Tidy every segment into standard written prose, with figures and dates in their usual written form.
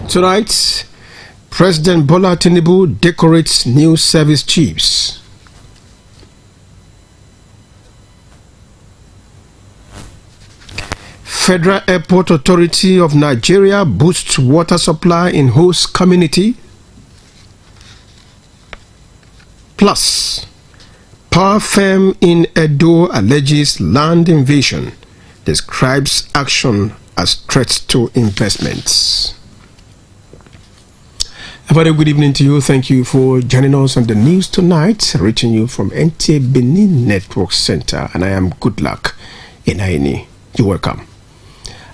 Tonight, President Bola Tinubu decorates new service chiefs. Federal Airport Authority of Nigeria boosts water supply in host community. Plus, power firm in Edo alleges land invasion, describes action as threats to investments. A very good evening to you. Thank you for joining us on the news tonight, reaching you from NTA Benin Network Center, and I am Goodluck Enaini. You're welcome.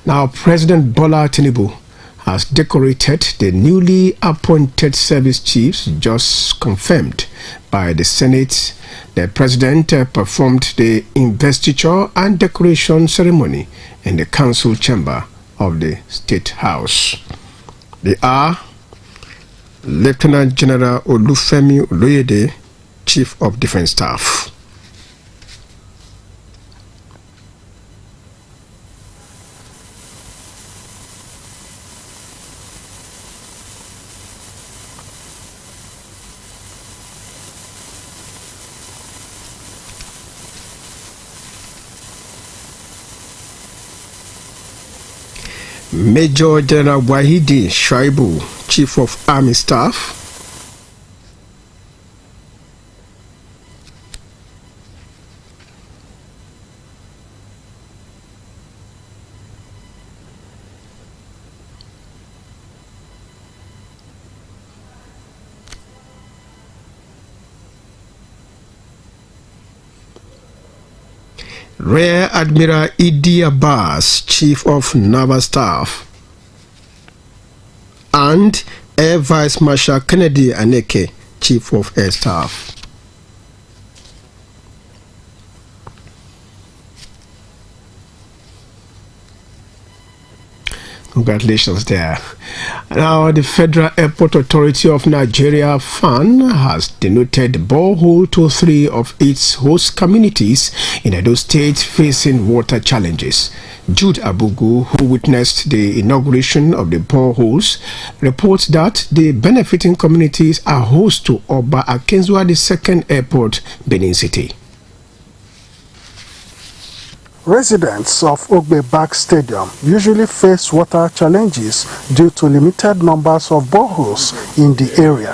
Now, President Bola Tinubu has decorated the newly appointed service chiefs just confirmed by the Senate. The president performed the investiture and decoration ceremony in the council chamber of the State House. They are Lieutenant General Olufemi Oloyede, Chief of Defense Staff. Major General Wahidi Shaibu, Chief of Army Staff. Rear Admiral Idi Abbas, Chief of Naval Staff, and Air Vice Marshal Kennedy Aneke, Chief of Air Staff. Congratulations there. Now, the Federal Airport Authority of Nigeria FAN has denoted borehole to 3 of its host communities in Edo State facing water challenges. Jude Abugu, who witnessed the inauguration of the boreholes, reports that the benefiting communities are host to Oba Akenzua II Airport, Benin City. Residents of Ogbe Stadium usually face water challenges due to limited numbers of boreholes in the area.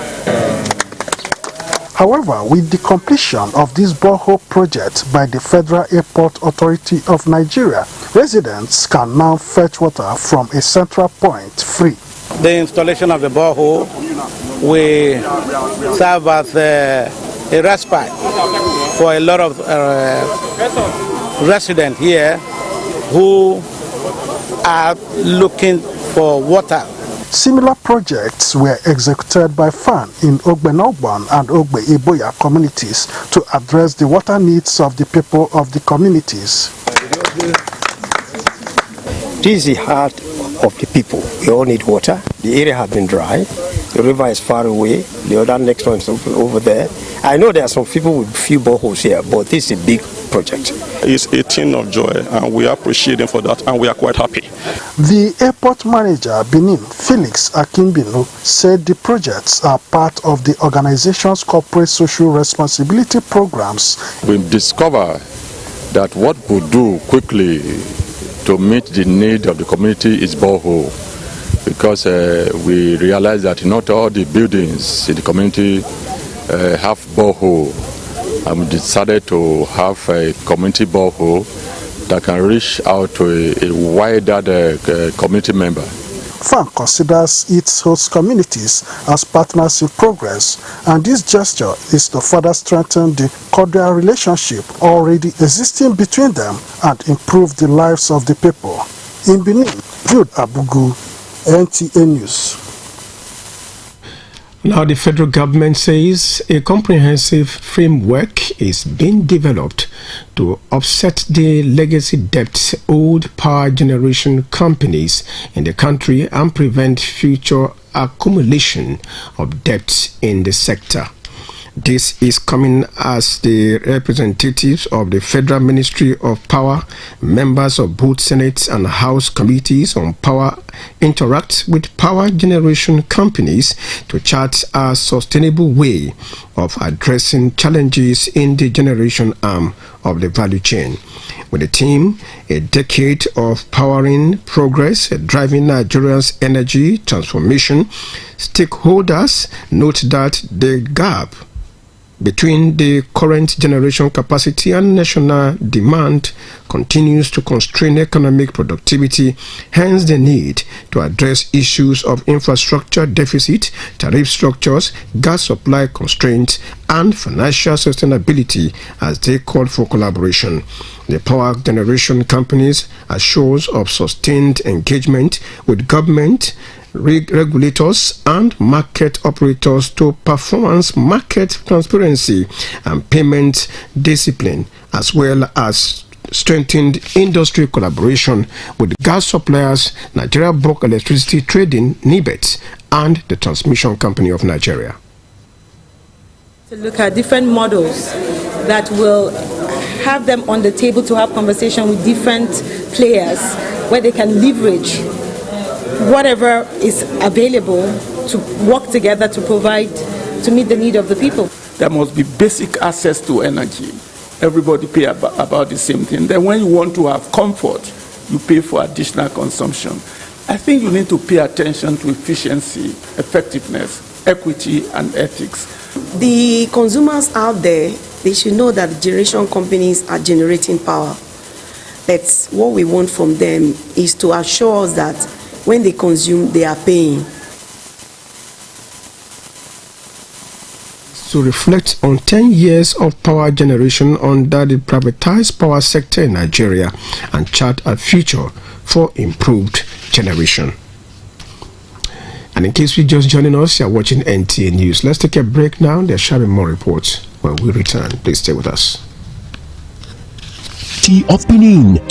However, with the completion of this borehole project by the Federal Airport Authority of Nigeria, residents can now fetch water from a central point free. The installation of the borehole will serve as a respite for a lot of residents here who are looking for water. Similar projects were executed by FAN in Ogbe Nogban and Ogbe Iboya communities to address the water needs of the people of the communities. This is the heart of the people. We all need water. The area has been dry. The river is far away. The other next one is over there. I know there are some people with few boreholes here, but this is a big project. It's a thing of joy, and we appreciate them for that, and we are quite happy. The airport manager, Benin, Felix Akimbinu, said the projects are part of the organization's corporate social responsibility programs. We've discovered that what we do quickly to meet the need of the community is borehole, because we realize that not all the buildings in the community have borehole, and we decided to have a community borehole that can reach out to a wider community member. FAN considers its host communities as partners in progress, and this gesture is to further strengthen the cordial relationship already existing between them and improve the lives of the people. In Benin, Jude Abugu, NTA News. Now, the federal government says a comprehensive framework is being developed to offset the legacy debts owed power generation companies in the country and prevent future accumulation of debts in the sector. This is coming as the representatives of the Federal Ministry of Power, members of both Senate and House committees on power interact with power generation companies to chart a sustainable way of addressing challenges in the generation arm of the value chain. With the theme, a decade of powering progress, driving Nigeria's energy transformation, stakeholders note that the gap between the current generation capacity and national demand continues to constrain economic productivity, hence the need to address issues of infrastructure deficit, tariff structures, gas supply constraints, and financial sustainability as they call for collaboration. The power generation companies are shows of sustained engagement with government, regulators and market operators to performance market transparency and payment discipline, as well as strengthened industry collaboration with gas suppliers, Nigeria Bulk Electricity Trading, NIBET, and the Transmission Company of Nigeria. To look at different models that will have them on the table to have conversation with different players where they can leverage whatever is available to work together to provide, to meet the need of the people. There must be basic access to energy. Everybody pay about the same thing. Then when you want to have comfort, you pay for additional consumption. I think you need to pay attention to efficiency, effectiveness, equity, and ethics. The consumers out there, they should know that the generation companies are generating power. But what we want from them is to assure us that when they consume, they are paying. To reflect on 10 years of power generation under the privatized power sector in Nigeria and chart a future for improved generation. And in case you're just joining us, you're watching NTA News. Let's take a break now. There shall be more reports when we return. Please stay with us. Tea of Benin.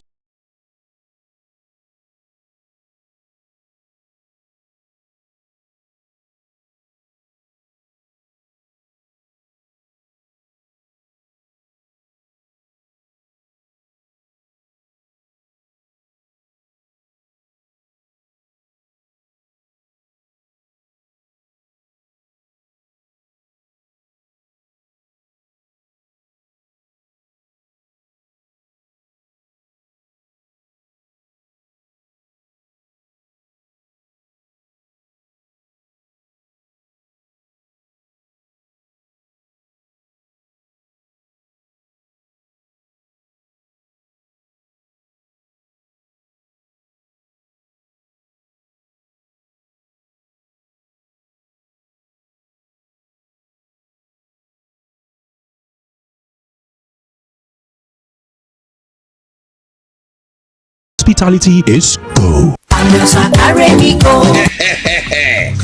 Hospitality is go.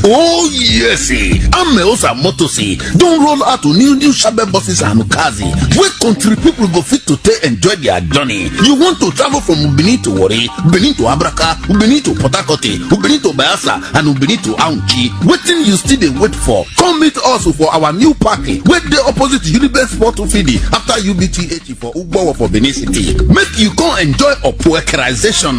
Oh yes, Ameosa Motosi don't roll out to new Shabe buses and Ukazi. Where country people go fit to enjoy their journey. You want to travel from Benin to Wari, Benin to Abraka, Benin to Port Harcourt, Benin to Bayelsa, and Benin to Aunchi. Waiting you still they wait for. Come meet us for our new party. Wait the opposite Unibet Sport to Fidi after UBT80 for Ugbo for Benin City. Make you come enjoy Opoekerization.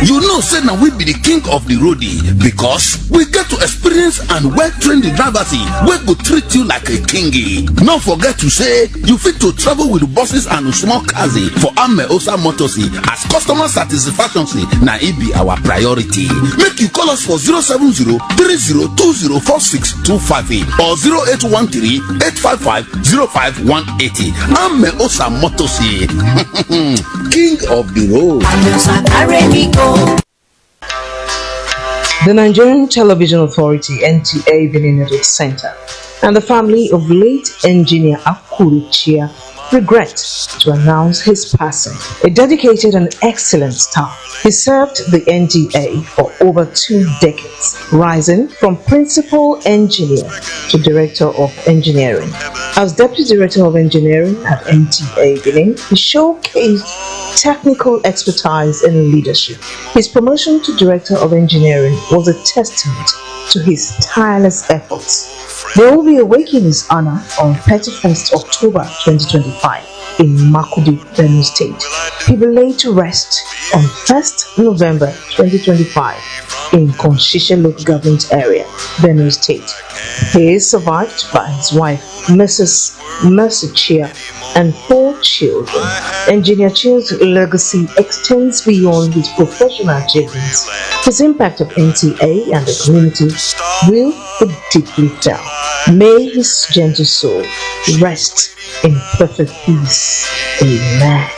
You know, say now we be the king of the roadie because we get to experience and well-trained drivers we go treat you like a kingy. Not forget to say you fit to travel with buses and small cars for Ameosa Motors as customer satisfaction na it be our priority. Make you call us for 070-3020-46258 or 0813-855-05180. Ameosa Motors, king of the road. The Nigerian Television Authority NTA Benin Network Center and the family of late engineer Akuruchia regret to announce his passing. A dedicated and excellent staff, he served the NTA for over 2 decades, rising from principal engineer to director of engineering. As deputy director of engineering at NTA Benin, he showcased technical expertise and leadership. His promotion to director of engineering was a testament to his tireless efforts. They will be awake in his honor on 31st October 2025 in Makudi, Benin State. He will lay to rest on 1st November 2025 in Konshisha Local Government Area, Benin State. He is survived by his wife, Mrs. Mercy Chia, and 4 children. Engineer Chia's legacy extends beyond his professional achievements. His impact of NTA and the community will be deeply felt. May his gentle soul rest in perfect peace. Amen.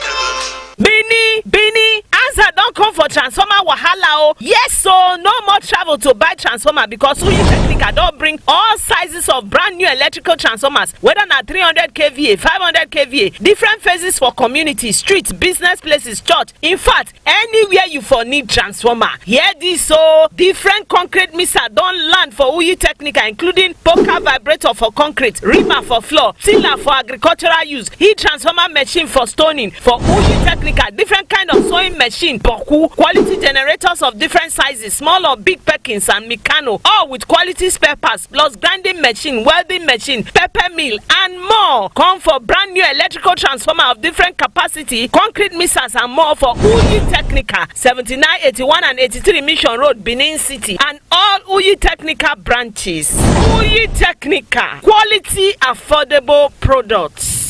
Benin, answer don't come for transformer wahala oh. Yes, so no more travel to buy transformer because Uyi Technica don't bring all sizes of brand new electrical transformers, whether na 300 kVA, 500 kVA, different phases for community, streets, business places, church. In fact, anywhere you for need transformer. Hear this, so different concrete mixer don't land for Uyi Technica, including poker vibrator for concrete, reamer for floor, tiller for agricultural use, heat transformer machine for stoning for Uyi Technica, different kind of sewing machine, boku, quality generators of different sizes, small or big Perkins and Mikano, all with quality spare parts, plus grinding machine, welding machine, pepper mill, and more. Come for brand new electrical transformer of different capacity, concrete mixers and more for Uyi Technica, 79, 81 and 83 Mission Road, Benin City, and all Uyi Technica branches. Uyi Technica, quality affordable products.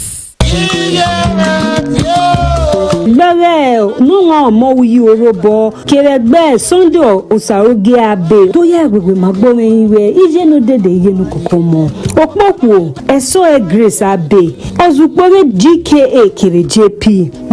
lọ́rẹ́ níwọ̀n ọmọwuyi orobo kẹrẹgbẹ́ Sunday Osaroge abe tó yẹ gbogbo magbórin ìwé ìyẹnudédé ìyẹnu kòkó mọ́ òpópó ẹ̀sọ́ Grace abe ọ̀zùpọ̀rẹ́ GKA kèrè JP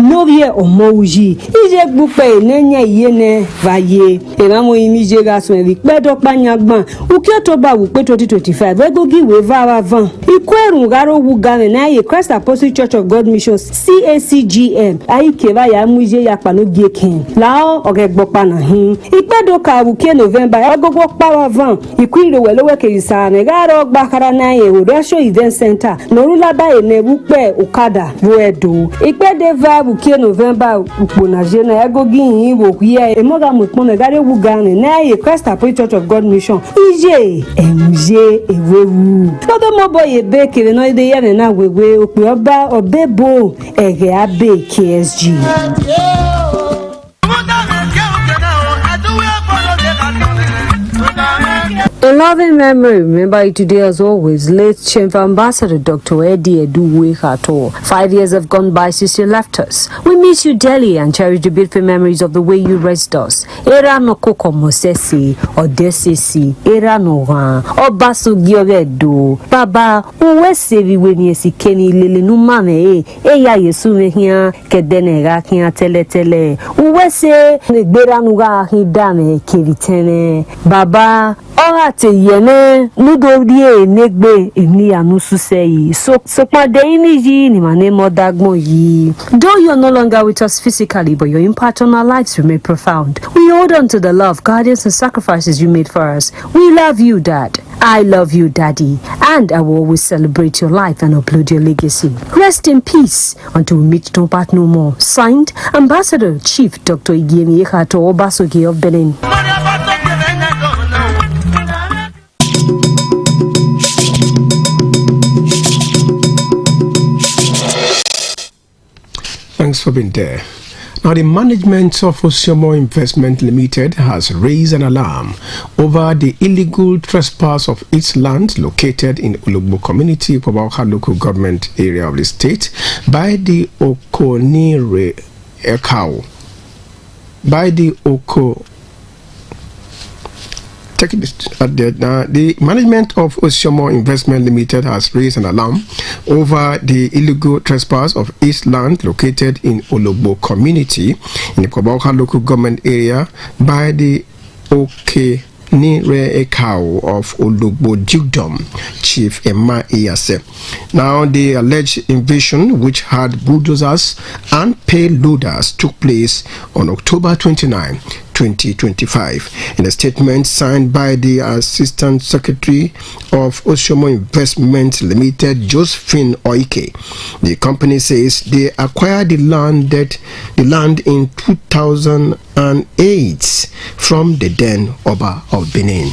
lórí ọmọwuyi ìyẹ gbùpẹ̀ ìnẹ́yẹ ìyẹnẹ vàyè ìrànwọ́ ìmíjẹ rasùn ẹ̀rí pẹ́ẹ́dọ́pányágbọ̀n òkè tó bá wù pé 2025 ẹgbẹ́gìwé vara van ikú ẹ̀rùn rárá owó gàrin náà yẹ Christ Apostolic Church of God Mission CACGM ayikeva ya muje ya panogie ken lao ogegbopa na hin ipedo ka wuke November agogo power van ikwire welowe kerisa na garo gbakara na ye Odasho Event Center norula ba enebu pe okada roedo ipede va wuke November ukpona je na agogi yin wo ye emoga mutmo na gare wugane na ye Christ Apostolic Church of God Mission ije emuje ewewu todo mo boye be kire no ide ye na wewe ope oba obebo ege abe KSG. In loving memory, remember today as always, late Chief Ambassador Dr. Eddie Eduwe Kato. 5 years have gone by since you left us. We miss you dearly and cherish the beautiful memories of the way you raised us. Era no koko mosesi, odesesi, era no wan, obasu gioredo. Baba, uwe sevi weni esi keni lele numame ya yesu mehia, kedene rakia tele. Uwe se, negbera nuga hidame kiritene. Baba, ora te yene nudodie negbe eni anusu seyi so pade iniji ni mane modagmo yi. Though you're no longer with us physically, but your impact on our lives remain profound. We hold on to the love, guidance and sacrifices you made for us. We love you, Dad. I love you, Daddy, and I will always celebrate your life and upload your legacy. Rest in peace until we meet don't part no more. Signed, Ambassador Chief Dr. Igemi Ekato Obasoge of Benin. Thanks for being there. Now, the management of Oshomo Investment Limited has raised an alarm over the illegal trespass of its land located in Ulugbo community, Pobauka local government area of the state, by the Okonire Ekau. The management of Oshomo Investment Limited has raised an alarm over the illegal trespass of its land located in Ologbo community in the Kobauka local government area by the Okenire Ekau of Ologbo Dukedom, Chief Emma Iyase. Now, the alleged invasion, which had bulldozers and payloaders, took place on October 29, 2025. In a statement signed by the Assistant Secretary of Oshomo Investment Limited, Josephine Oike, the company says they acquired the land in 2008 from the then Oba of Benin.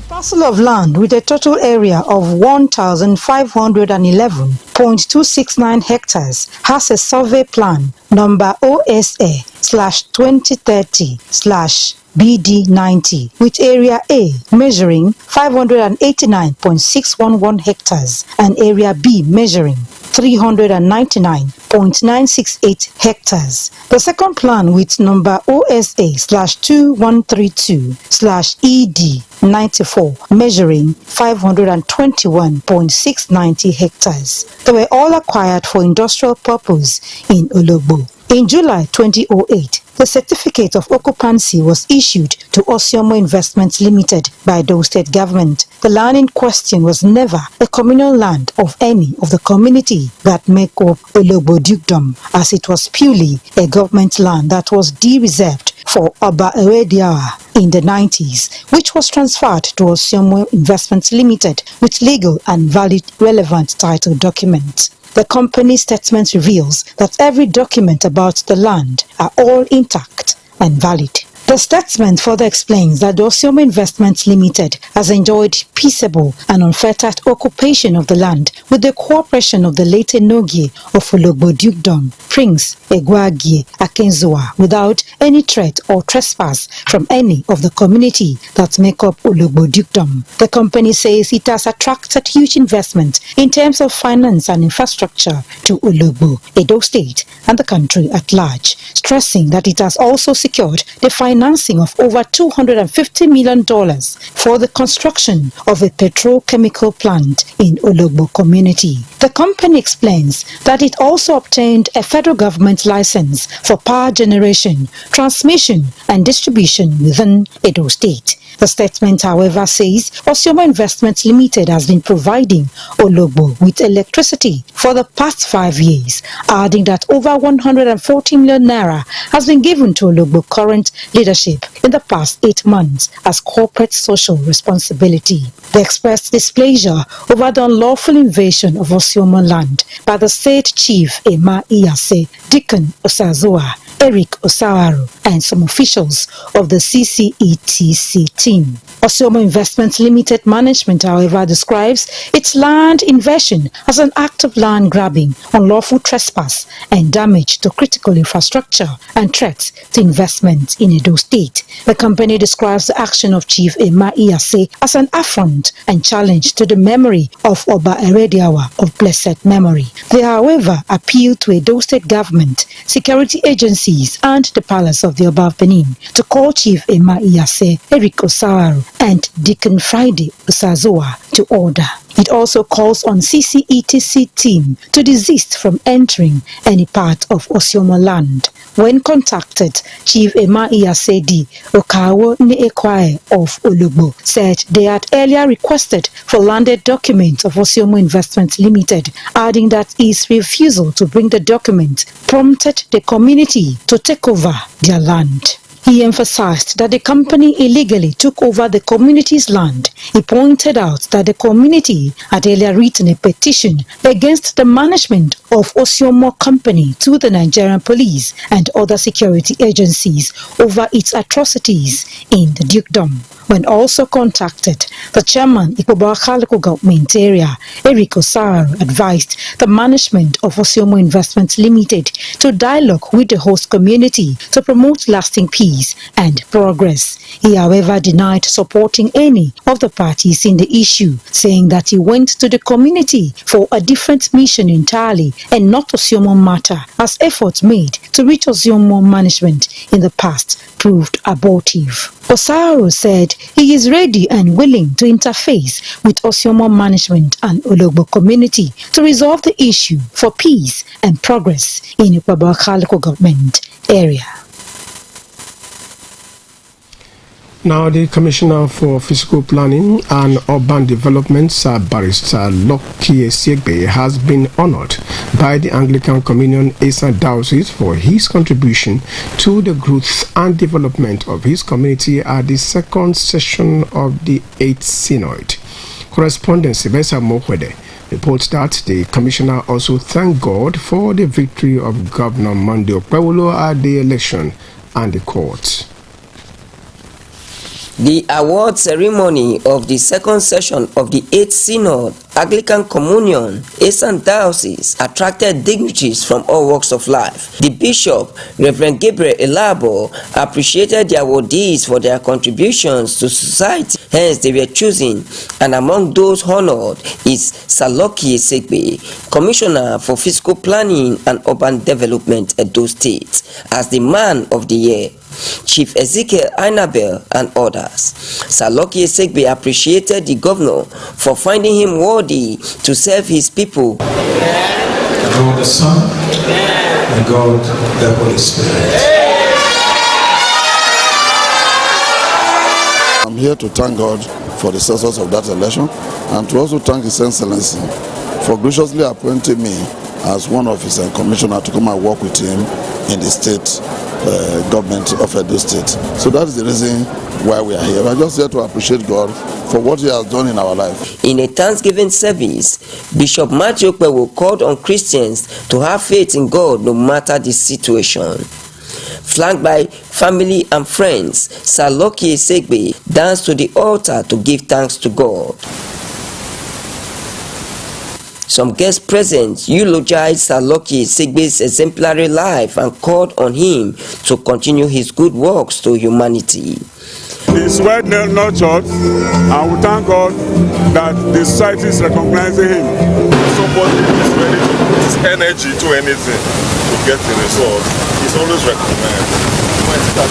Parcel of land with a total area of 1,511.269 hectares has a survey plan number OSA/2030/BD90 with area A measuring 589.611 hectares and area B measuring 399.968 hectares. The second plan with number OSA/2132/ED94 measuring 521.690 hectares. They were all acquired for industrial purpose in Ologbo. In July 2008, the certificate of occupancy was issued to Osiomo Investments Limited by the state government. The land in question was never a communal land of any of the community that make up Ologbo Dukedom, as it was purely a government land that was de-reserved for Oba Erediawa in the 90s, which was transferred to Osiomo Investments Limited with legal and valid relevant title documents. The company's statement reveals that every document about the land are all intact and valid. The statement further explains that the Osiomo Investments Limited has enjoyed peaceable and unfettered occupation of the land with the cooperation of the late Enogie of Ologbo Dukedom, Prince Egwagie Akinzuwa, without any threat or trespass from any of the community that make up Ologbo Dukedom. The company says it has attracted huge investment in terms of finance and infrastructure to Ologbo, Edo State, and the country at large, stressing that it has also secured the financing of over $250 million for the construction of a petrochemical plant in Ologbo community. The company explains that it also obtained a federal government license for power generation, transmission, and distribution within Edo State. The statement, however, says Osiomo Investments Limited has been providing Ologbo with electricity for the past 5 years, adding that over 140 million naira has been given to Ologbo current leadership in the past 8 months as corporate social responsibility. They expressed displeasure over the unlawful invasion of Osiomo land by the state chief Emma Iyase, Deacon Osazoa, Eric Osawaru, and some officials of the CCETC team. Osiomo Investments Limited management, however, describes its land invasion as an act of land grabbing, unlawful trespass, and damage to critical infrastructure and threats to investment in Edo State. The company describes the action of Chief Emma Iyase as an affront and challenge to the memory of Oba Erediawa of blessed memory. They, however, appeal to Edo State government, security agencies, and the Palace of the Oba of Benin to call Chief Emma Iyase, Eric Osawaru, and Deacon Friday Osazoa to order. It also calls on CCETC team to desist from entering any part of Osiomo land. When contacted, Chief Emma Iyase D. Okawo Neekwae of Ologbo said they had earlier requested for landed documents of Osiomo Investments Limited, adding that his refusal to bring the document prompted the community to take over their land. He emphasized that the company illegally took over the community's land. He pointed out that the community had earlier written a petition against the management of Osiomo Company to the Nigerian police and other security agencies over its atrocities in the dukedom. When also contacted, the chairman Ikpoba government area, Eric Osawaru, advised the management of Osiomo Investments Limited to dialogue with the host community to promote lasting peace and progress. He, however, denied supporting any of the parties in the issue, saying that he went to the community for a different mission entirely and not Osiomo matter, as efforts made to reach Osiomo management in the past proved abortive. Osawaru said he is ready and willing to interface with Osiomo management and Ologbo community to resolve the issue for peace and progress in Ikpoba government area. Now, the Commissioner for Physical Planning and Urban Development, Barrister Lucky Esiegbe, has been honored by the Anglican Communion Eastern Diocese for his contribution to the growth and development of his community at the second session of the 8th Synod. Correspondent Sibesa Mokwede reports that the Commissioner also thanked God for the victory of Governor Monday Okpewolo at the election and the court. The award ceremony of the second session of the 8th Synod Anglican Communion Eastern Diocese attracted dignitaries from all walks of life. The Bishop, Reverend Gabriel Elabo, appreciated the awardees for their contributions to society, hence they were chosen, and among those honored is Saloki Segbe, Commissioner for Fiscal Planning and Urban Development Edo State, as the Man of the Year. Chief Ezekiel Ainabel and others. Saloki Segbe appreciated the governor for finding him worthy to serve his people. God the Son and God the Holy Spirit. I'm here to thank God for the success of that election and to also thank His Excellency for graciously appointing me as one of his commissioners to come and work with him in the state government of Edo State. So that is the reason why we are here. We are just here to appreciate God for what He has done in our life. In a Thanksgiving service, Bishop Matthew Okpewo called on Christians to have faith in God no matter the situation. Flanked by family and friends, Saloki Segbe danced to the altar to give thanks to God. Some guests present eulogized Saloki Segbe's exemplary life and called on him to continue his good works to humanity. He's well nurtured, and we thank God that the society is recognizing him. Somebody is ready to put his energy to anything to get the result. He's always recognized.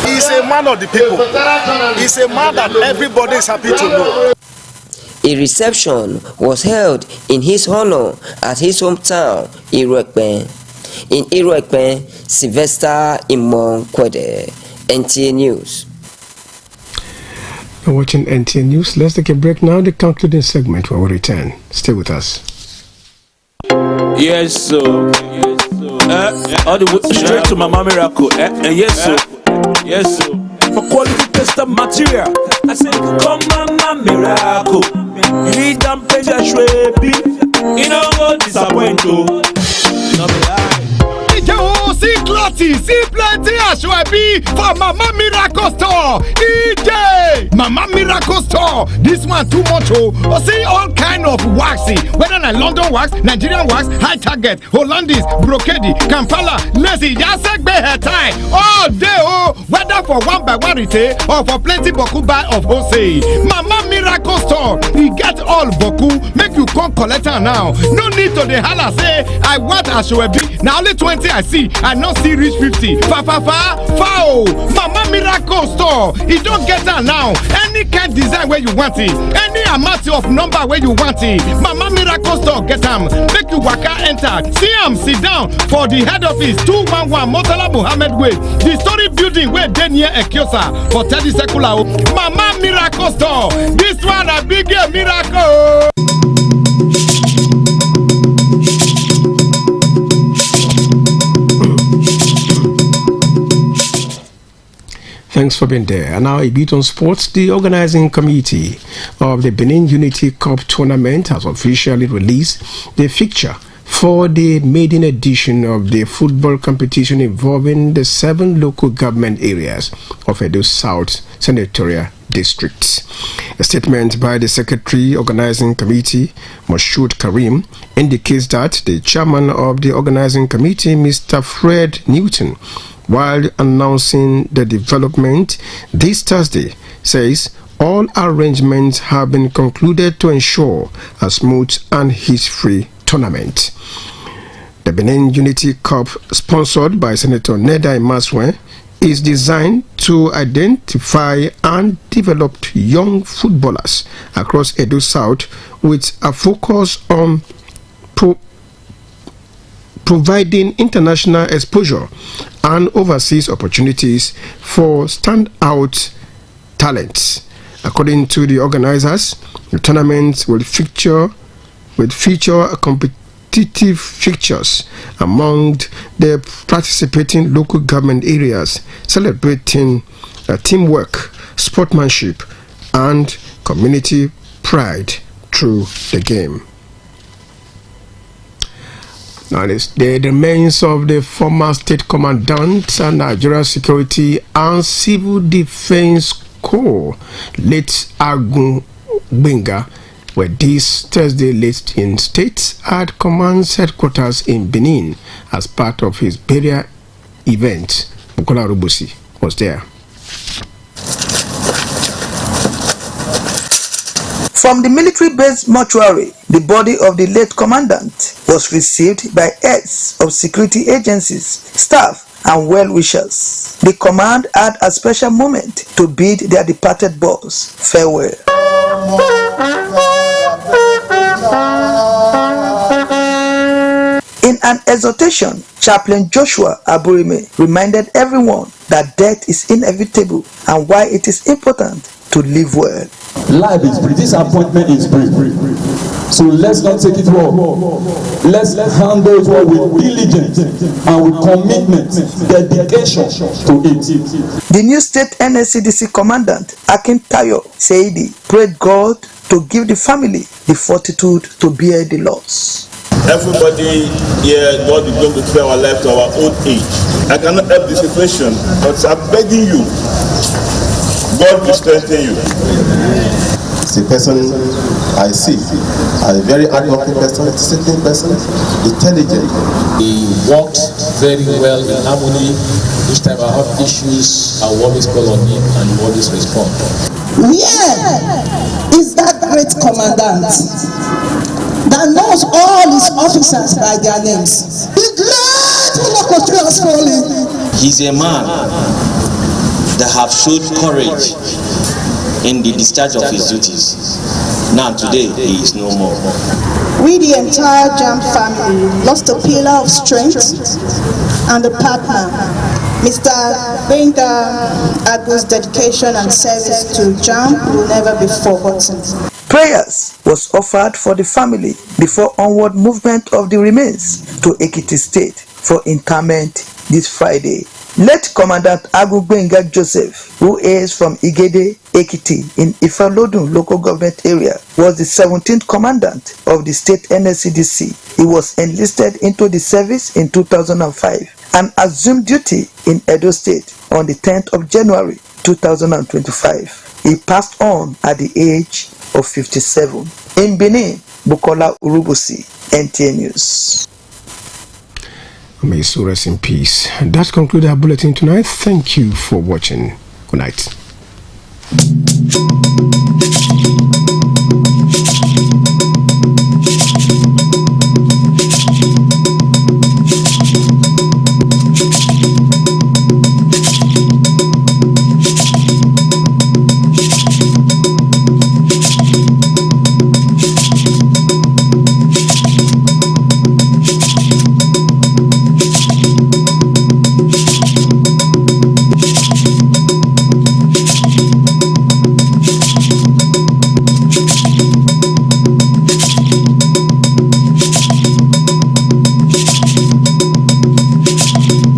He's a man of the people. He's a man that everybody is happy to know. A reception was held in his honor at his hometown, Iruekpen. In Iruekpen, Sylvester Imon Kwede, NTA News. You're watching NTA News. Let's take a break now. The concluding segment when we return. Stay with us. Yes, sir. All the way straight to Mama Miracle. Yes, sir. Yes, sir. For quality tested material, I say, come Mama Miracle. You need them pleasure, baby. You don't go disappoint you. Not be lie. See clarity, see plenty Ashwebi for Mama Miracle Store. DJ Mama Miracle Store. This one too much. Oh, see all kind of waxy, whether na London wax, Nigerian wax, high target, Hollandese, brocade, Kampala, lazy, just hair tie. All day, oh, whether for one by one retail or for plenty boku buy of wholesale. Mama Miracle Store, we get all boku. Make you come collect her now. No need to the holla say I want Ashwebi. Now only 20 I see. I not see reach 50. Foul. Mama Miracle Store. It don't get her now. Any kind design where you want it. Any amount of number where you want it. Mama Miracle Store get them. Make you waka enter. See them sit down for the head office 211 Motala Muhammad Way. The story building where they near Ekiosa for 30 Sekula. Mama Miracle Store. This one a big miracle. Thanks for being there. And now a bit on sports. The organizing committee of the Benin Unity Cup tournament has officially released the fixture for the maiden edition of the football competition involving the 7 local government areas of Edo South Senatorial District. A statement by the Secretary Organizing Committee, Moshood Karim, indicates that the chairman of the organizing committee, Mr. Fred Newton, while announcing the development this Thursday, says all arrangements have been concluded to ensure a smooth and hitch-free tournament. The Benin Unity Cup, sponsored by Senator Neda Imaswe, is designed to identify and develop young footballers across Edo South with a focus on providing international exposure and overseas opportunities for standout talents. According to the organizers, the tournament will feature competitive fixtures among the participating local government areas, celebrating teamwork, sportsmanship, and community pride through the game. Now, the remains of the former state commandant and Nigeria Security and Civil Defense Corps, late Agun Benga, were this Thursday laid in state at command's headquarters in Benin as part of his burial event. Bukola Urubusi was there. From the military-based mortuary, the body of the late commandant was received by heads of security agencies, staff, and well-wishers. The command had a special moment to bid their departed boss farewell. In an exhortation, Chaplain Joshua Aburime reminded everyone that death is inevitable and why it is important to live well. Life is brief. Disappointment is brief. So let's not take it well. Let's handle it well with diligence and with commitment, dedication to it. The new state NSCDC commandant, Akin Tayo Seidi, prayed God to give the family the fortitude to bear the loss. Everybody here, God is going to spare our life to our old age. I cannot help the situation, but I'm begging you, God will strengthen you. It's a person I see, a very hardworking person, disciplined person, intelligent. He works very well in harmony. Each time I have issues, I always call on him and he always responds. Where is that great commandant that knows all his officers by their names? The great Olokotu has fallen. He's a man that have showed courage in the discharge of his duties. Now today he is no more. We, the entire JAM family, lost a pillar of strength and a partner. Mr. Benga Agu's dedication and service to JAM will never be forgotten. Prayers was offered for the family before onward movement of the remains to Ekiti State for interment this Friday. Late Commandant Agu Benga Joseph, who is from Igede, Ekiti in Ifalodun local government area, was the 17th commandant of the state NSCDC. He was enlisted into the service in 2005 and assumed duty in Edo State on the 10th of January 2025. He passed on at the age of 57. In Benin, Bukola Urubusi, NTA News. May so rest in peace. That concludes our bulletin tonight. Thank you for watching. Good night.